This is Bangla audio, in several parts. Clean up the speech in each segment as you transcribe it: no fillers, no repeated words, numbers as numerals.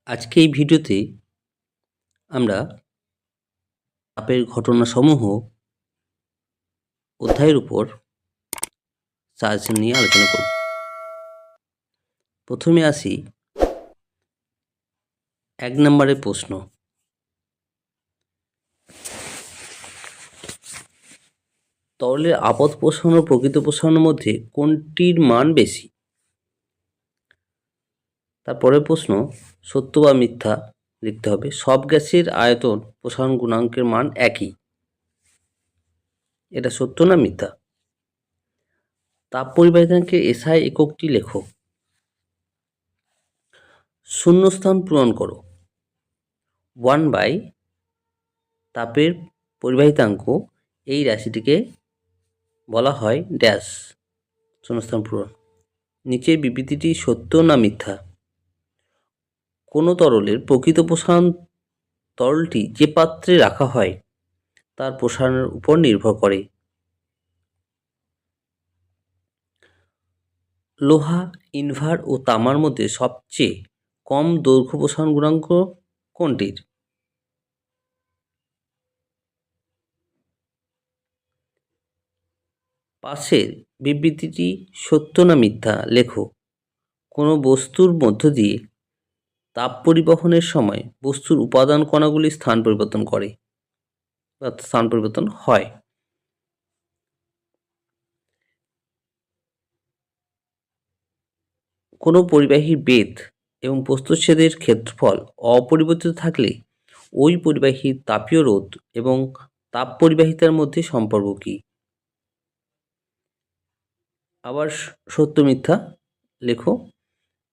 আজকে এই ভিডিওতে আমরা তাপের ঘটনাসমূহ অধ্যায়ের উপর সাজেশন নিয়ে আলোচনা করব। প্রথমে আসি 1 নম্বরের প্রশ্ন। তরলের আপদ প্রসারণ ও প্রকৃত প্রসারণের মধ্যে কোনটির মান বেশি? তারপরের প্রশ্ন, সত্য বা মিথ্যা লিখতে হবে। সব গ্যাসের আয়তন প্রসারণ গুণাঙ্কের মান একই। এটা সত্য না মিথ্যা? তাপ পরিবাহিতাঙ্কের এসআই এককটি লেখো। শূন্যস্থান পূরণ করো। 1/, তাপের পরিবাহিতাঙ্ক, এই রাশিটিকে বলা হয় ড্যাশ। শূন্যস্থান পূরণ। নিচের বিবৃতিটি সত্য না মিথ্যা? কোনো তরলের প্রকৃত প্রসারণ তরলটি যে পাত্রে রাখা হয় তার প্রসারণের উপর নির্ভর করে। লোহা, ইনভার ও তামার মধ্যে সবচেয়ে কম দৈর্ঘ্য প্রসারণ গুণাঙ্ক কোনটির? পাশের বিবৃতিটি সত্য না মিথ্যা লেখো। কোনো বস্তুর মধ্য দিয়ে তাপ পরিবহনের সময় বস্তুর উপাদান কণাগুলি স্থান পরিবর্তন করে বা স্থান পরিবর্তন হয়। কোনো পরিবাহীর বেধ এবং প্রস্থচ্ছেদের ক্ষেত্রফল অপরিবর্তিত থাকলে ওই পরিবাহীর তাপীয় রোধ এবং তাপ পরিবাহিতার মধ্যে সম্পর্ক কী? আবার সত্য মিথ্যা লেখো।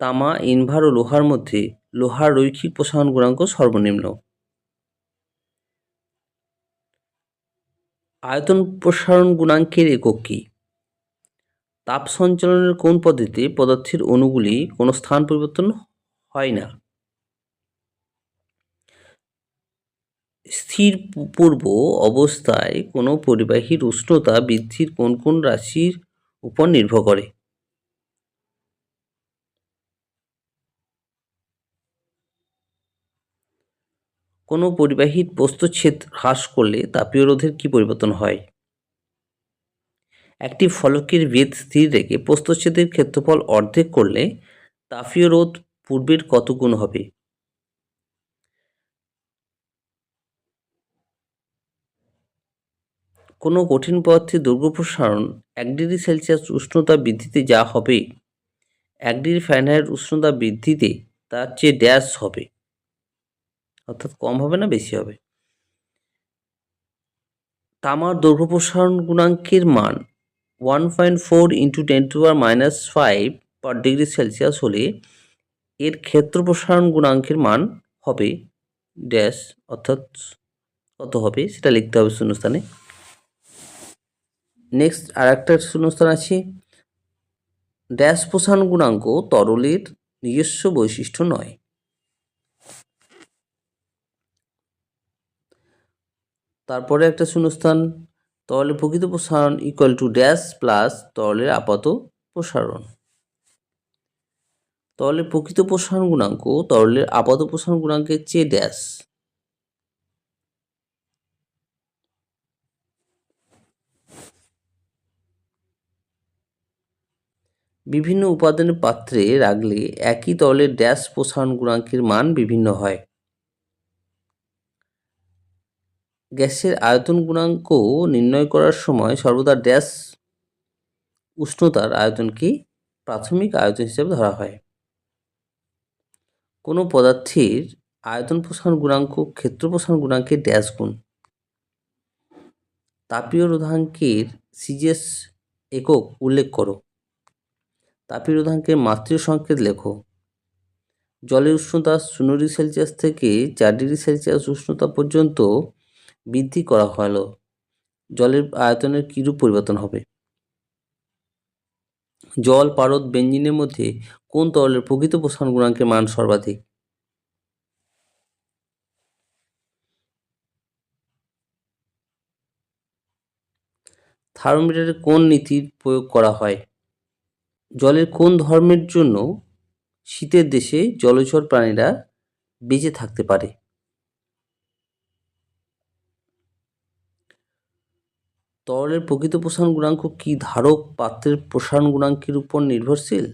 তামা, ইনভার ও লোহার মধ্যে লোহার রৈখিক প্রসারণ গুণাঙ্ক সর্বনিম্ন। আয়তন প্রসারণ গুণাঙ্কের একক কী? তাপ সঞ্চালনের কোন পদ্ধতিতে পদার্থের অণুগুলি কোনো স্থান পরিবর্তন হয় না? স্থির পূর্ব অবস্থায় কোনো পরিবাহীর উষ্ণতা বৃদ্ধির কোন কোন রাশির উপর নির্ভর করে? কোনো পরিবাহীর প্রস্থচ্ছেদ হ্রাস করলে তাপীয় রোধের কী পরিবর্তন হয়? একটি ফলকের বেধ স্থির রেখে প্রস্থচ্ছেদের ক্ষেত্রফল অর্ধেক করলে তাপীয় রোধ পূর্বের কত গুণ হবে? কোনো কঠিন পদার্থের দৈর্ঘ্য প্রসারণ 1 ডিগ্রি সেলসিয়াস উষ্ণতা বৃদ্ধিতে যা হবে 1 ডিগ্রি ফারেনহাইট উষ্ণতা বৃদ্ধিতে তার চেয়ে ড্যাশ হবে, অর্থাৎ কম হবে না বেশি হবে। তামার দৈর্ঘ্য প্রসারণ গুণাঙ্কের মান 1.4 × 10⁻⁵ পার ডিগ্রি সেলসিয়াস হলে এর ক্ষেত্র প্রসারণ গুণাঙ্কের মান হবে ড্যাশ, অর্থাৎ কত হবে সেটা লিখতে হবে শূন্যস্থানে। নেক্সট আর একটা শূন্যস্থান আছে, ড্যাশ প্রসারণ গুণাঙ্ক তরলের নিজস্ব বৈশিষ্ট্য নয়। তারপরে একটা শূন্যস্থান, তরলের প্রকৃত প্রসারণ ইকুয়াল টু ড্যাশ প্লাস তরলের আপাত প্রসারণ। তরলের প্রকৃত প্রসারণ গুণাঙ্ক তরলের আপাত প্রসারণ গুণাঙ্কের চেয়ে ড্যাশ। বিভিন্ন উপাদানের পাত্রে রাখলে একই তরলের ড্যাশ প্রসারণ গুণাঙ্কের মান বিভিন্ন হয়। গ্যাসের আয়তন গুণাঙ্ক নির্ণয় করার সময় সর্বদা ড্যাশ উষ্ণতার আয়তনকে প্রাথমিক আয়তন হিসেবে ধরা হয়। কোনো পদার্থের আয়তন প্রসারণ গুণাঙ্ক ক্ষেত্র প্রসারণ গুণাঙ্কের ড্যাশ গুণ। তাপীয় রোধাঙ্কের সিজিএস একক উল্লেখ করো। তাপীয় রোধাঙ্কের মাত্রিক সংকেত লেখো। জলের উষ্ণতা 0 ডিগ্রি সেলসিয়াস থেকে 4 ডিগ্রি সেলসিয়াস উষ্ণতা পর্যন্ত বৃদ্ধি করা হলো, জলের আয়তনের কিরূপ পরিবর্তন হবে? জল, পারদ, বেঞ্জিনের মধ্যে কোন তরলের প্রকৃত প্রসারণ গুণাঙ্কের মান সর্বাধিক? থার্মোমিটারে কোন নীতির প্রয়োগ করা হয়? জলের কোন ধর্মের জন্য শীতের দেশে জলচর প্রাণীরা বেঁচে থাকতে পারে। তরলের প্রকৃত প্রসারণ গুণাঙ্ক কি ধারক পাত্রের প্রসারণ গুণাঙ্কের উপর নির্ভরশীল?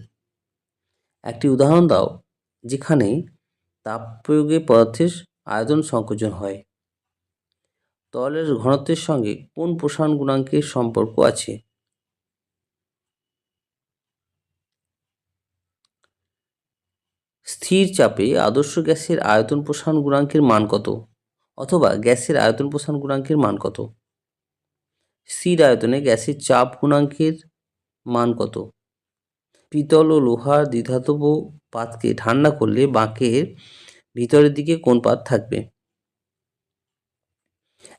একটি উদাহরণ দাও যেখানে তাপ প্রয়োগে পদার্থের আয়তন সংকোচন হয়। তরলের ঘনত্বের সঙ্গে কোন প্রসারণ গুণাঙ্কের সম্পর্ক আছে? স্থির চাপে আদর্শ গ্যাসের আয়তন প্রসারণ গুণাঙ্কের মান কত? অথবা গ্যাসের আয়তন প্রসারণ গুণাঙ্কের মান কত? স্থির আয়তনে গ্যাসের চাপ গুণাঙ্কের মান কত? পিতল ও লোহার দ্বিধাতব পাতকে ঠান্ডা করলে বাঁকের ভিতরের দিকে কোন পাত থাকবে?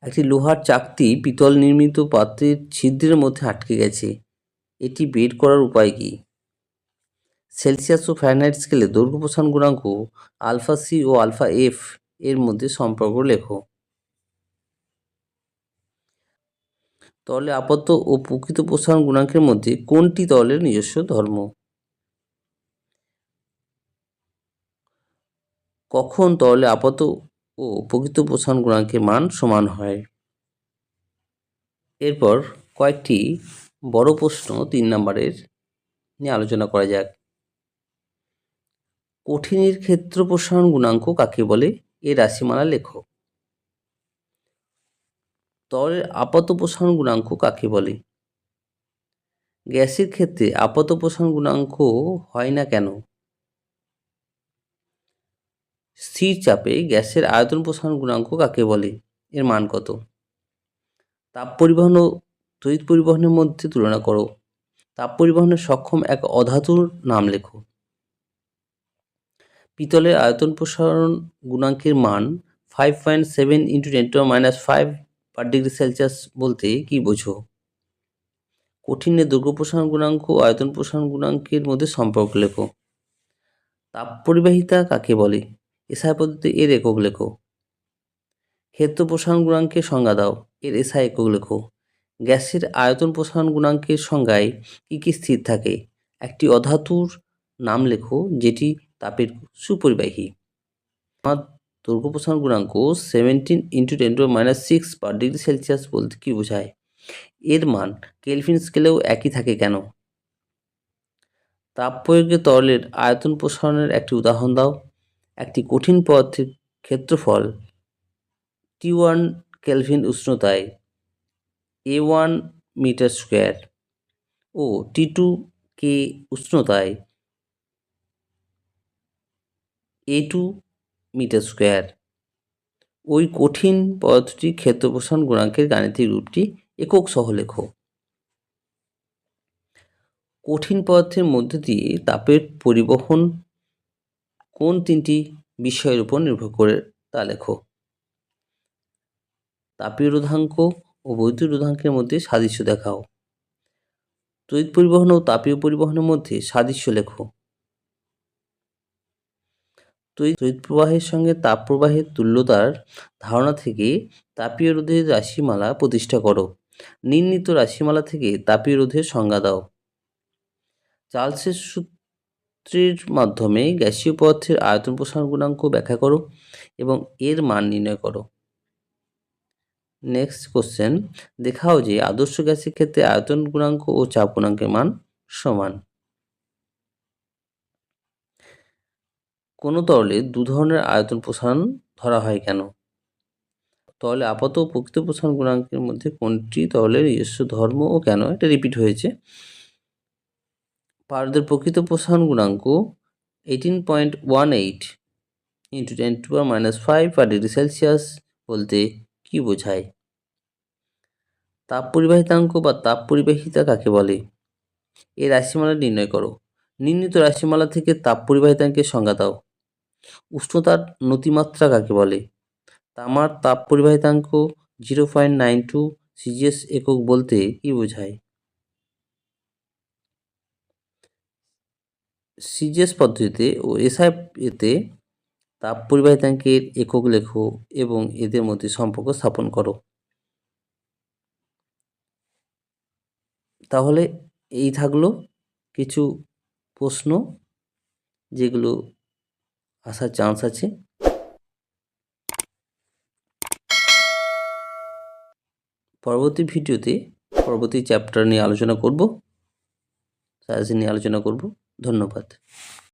একটি লোহার চাকতি পিতল নির্মিত পাত্রের ছিদ্রের মধ্যে আটকে গেছে, এটি বের করার উপায় কি? সেলসিয়াস ও ফারেনহাইট স্কেলে দৈর্ঘ্য প্রসারণ গুণাঙ্ক আলফা সি ও আলফা এফ এর মধ্যে সম্পর্ক লেখো। তরলে আপাত ও প্রকৃত প্রসারণ গুণাঙ্কের মধ্যে কোনটি তরলের নিজস্ব ধর্ম? কখন তরলে আপাত ও প্রকৃত প্রসারণ গুণাঙ্কের মান সমান হয়? এরপর কয়েকটি বড় প্রশ্ন 3 নম্বরের নিয়ে আলোচনা করা যাক। কঠিনের ক্ষেত্র প্রসারণ গুণাঙ্ক কাকে বলে? এর রাশিমালা লেখো। তরলের আপাত প্রসারণ গুণাঙ্ক কাকে বলে? গ্যাসের ক্ষেত্রে আপাত প্রসারণ গুণাঙ্ক হয় না কেন? স্থির চাপে গ্যাসের আয়তন প্রসারণ গুণাঙ্ক কাকে বলে? এর মান কত? তাপ পরিবহন ও তড়িৎ পরিবহনের মধ্যে তুলনা করো। তাপ পরিবহনে সক্ষম এক অধাতুর নাম লেখো। পিতলের আয়তন প্রসারণ গুণাঙ্কের মান 5.7 × 10⁻5 পার ডিগ্রি সেলসিয়াস বলতে কি বোঝো? কঠিনের দৈর্ঘ্য প্রসারণ গুণাঙ্ক ও আয়তন প্রসারণ গুণাঙ্কের মধ্যে সম্পর্ক লেখো। তাপ পরিবাহিতা কাকে বলে? এসআই পদ্ধতিতে এর একক লেখো। ক্ষেত্র প্রসারণ গুণাঙ্কের সংজ্ঞা দাও, এর এসআই একক লেখো। গ্যাসের আয়তন প্রসারণ গুণাঙ্কের সংজ্ঞায় কি কি স্থির থাকে? একটি অধাতুর নাম লেখো যেটি তাপের সুপরিবাহী। দৈর্ঘ্য প্রসারণ গুণাঙ্ক 17 × 10⁻6 পার ডিগ্রি সেলসিয়াস বলতে কি বোঝায়? এর মান কেলভিন স্কেলেও একই থাকে কেন? তাপ প্রয়োগে তরলের আয়তন প্রসারণের একটি উদাহরণ দাও। একটি কঠিন পদার্থের ক্ষেত্রফল T1 কেলভিন উষ্ণতায় A1 মিটার স্কোয়ার ও T2 কে উষ্ণতায় A2 মিটার স্কোয়ার। ওই কঠিন পদার্থটির ক্ষেত্র প্রসারণ গুণাঙ্কের গাণিতিক রূপটি একক সহ লেখো। কঠিন পদার্থের মধ্যে দিয়ে তাপের পরিবহন কোন 3টি বিষয়ের উপর নির্ভর করে তা লেখো। তাপীয় রোধাঙ্ক ও বৈদ্যুতিক রোধাঙ্কের মধ্যে সাদৃশ্য দেখাও। তড়িৎ পরিবহন ও তাপীয় পরিবহনের মধ্যে সাদৃশ্য লেখো। তড়িৎ প্রবাহের সঙ্গে তাপ প্রবাহের তুল্যতার ধারণা থেকে তাপীয় রোধের রাশিমালা প্রতিষ্ঠা করো। নির্ণীত রাশিমালা থেকে তাপীয় রোধের সংজ্ঞা দাও। চার্লসের সূত্রের মাধ্যমে গ্যাসীয় পদার্থের আয়তন প্রসারণ গুণাঙ্ক ব্যাখ্যা করো এবং এর মান নির্ণয় করো। নেক্সট কোশ্চেন, দেখাও যে আদর্শ গ্যাসের ক্ষেত্রে আয়তন গুণাঙ্ক ও চাপ গুণাঙ্কের মান সমান। কোন তরলে দু ধরনের আয়তন প্রসারণ ধরা হয় কেন? তরলে আপাত ও প্রকৃত প্রসারণ গুণাঙ্কের মধ্যে কোনটি তরলের নিজস্ব ধর্ম ও কেন? এটা রিপিট হয়েছে। পারদের প্রকৃত প্রসারণ গুণাঙ্ক 18.18 × 10⁻5 পার ডিগ্রি সেলসিয়াস বলতে কি বোঝায়? তাপ পরিবাহিতাঙ্ক বা তাপ পরিবাহিতা কাকে বলে? এই রাশিমালা নির্ণয় করো। নির্ণীত রাশিমালা থেকে তাপ পরিবাহিতাঙ্কের সংজ্ঞা দাও। উষ্ণতার নতিমাত্রা কাকে বলে? তামার তাপ পরিবাহিতাঙ্ক 0.92 সিজিএস একক বলতে কি বোঝায়? সিজিএস পদ্ধতিতে ও এসআই এতে তাপ পরিবাহিতাঙ্কের একক লেখো এবং এদের মধ্যে সম্পর্ক স্থাপন করো। তাহলে এই থাকলো কিছু প্রশ্ন যেগুলো আসার চান্স আছে। পরবর্তী ভিডিওতে পরবর্তী চ্যাপ্টার নিয়ে আলোচনা করব, সাজেশন নিয়ে আলোচনা করব। ধন্যবাদ।